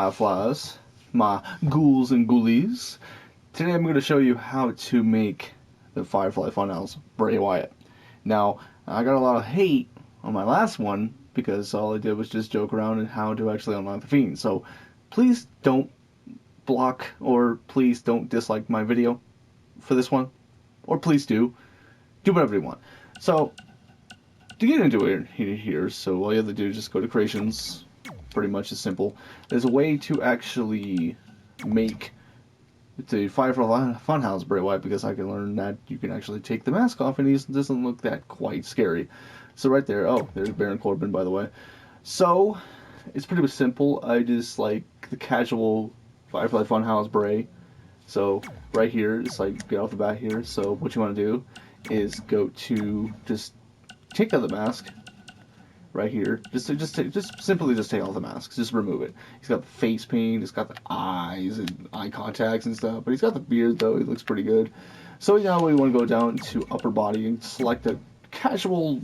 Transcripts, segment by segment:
Fireflies, my ghouls and ghoulies. Today I'm going to show you how to make the Firefly Funhouse Bray Wyatt. Now, I got a lot of hate on my last one because all I did was just joke around and how to actually unlock the Fiend. So please don't block or please don't dislike my video for this one. Or please do. Do whatever you want. So, to get into it here, so all you have to do is just go to Creations. Pretty much as simple. There's a way to actually make the Firefly Funhouse Bray Wyatt, because I can learn that you can actually take the mask off and he doesn't look that quite scary. So right there, oh, there's Baron Corbin, by the way. So, it's pretty simple. I just like the casual Firefly Funhouse Bray. So, right here, it's like, get off the bat here. So, what you want to do is go to, just take out the mask. Right here, just simply take all the masks, just remove it. He's got the face paint, he's got the eyes and eye contacts and stuff, but he's got the beard though. He looks pretty good. So now we want to go down to upper body and select a casual,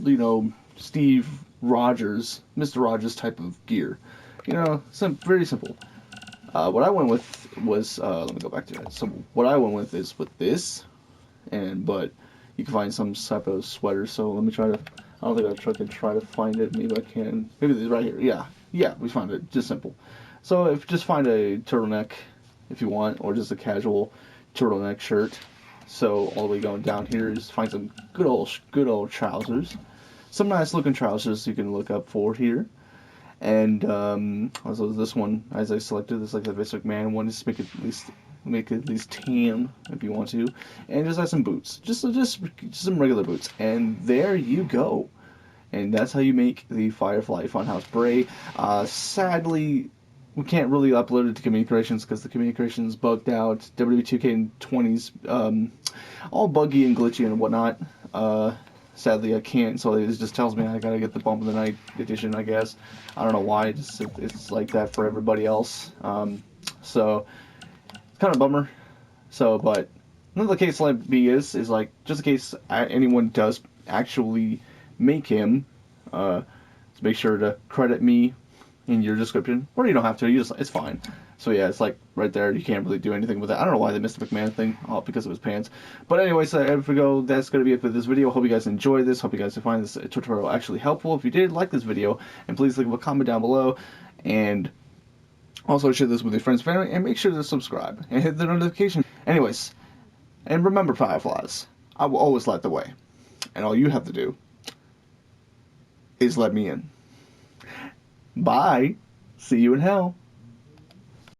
Steve Rogers, Mr. Rogers type of gear. Very simple. What I went with was let me go back to that. So what I went with is with this, but you can find some type of sweater. So let me try to. I don't think I can try to find it. Maybe I can. Maybe it's right here. Yeah, we found it. Just simple. So just find a turtleneck if you want, or just a casual turtleneck shirt. So all the way going down here is find some good old trousers. Some nice looking trousers you can look up for here. And also this one, as I selected, this is like the Vince McMahon one. Just make it at least tan if you want to, and just add some boots, just some regular boots, and there you go. And that's how you make the Firefly Funhouse Bray. Sadly, we can't really upload it to Community Creations because the Community Creations bugged out. WWE 2K20's all buggy and glitchy and whatnot. Sadly, I can't, so it just tells me I gotta get the Bump of the Night edition, I guess. I don't know why, it's like that for everybody else. So it's kind of a bummer. So, but another case like B is like, just in case anyone does actually make him, so make sure to credit me in your description, or you don't have to. It's fine. So yeah, it's like right there. You can't really do anything with it. I don't know why they missed the McMahon thing, because of his pants. But anyway, so if we go, that's gonna be it for this video. Hope you guys enjoyed this. Hope you guys find this tutorial actually helpful. If you did, like this video, and please leave a comment down below, and also share this with your friends and family, and make sure to subscribe and hit the notification. Anyways, and remember, Fireflies, I will always light the way, and all you have to do is let me in. Bye. See you in hell.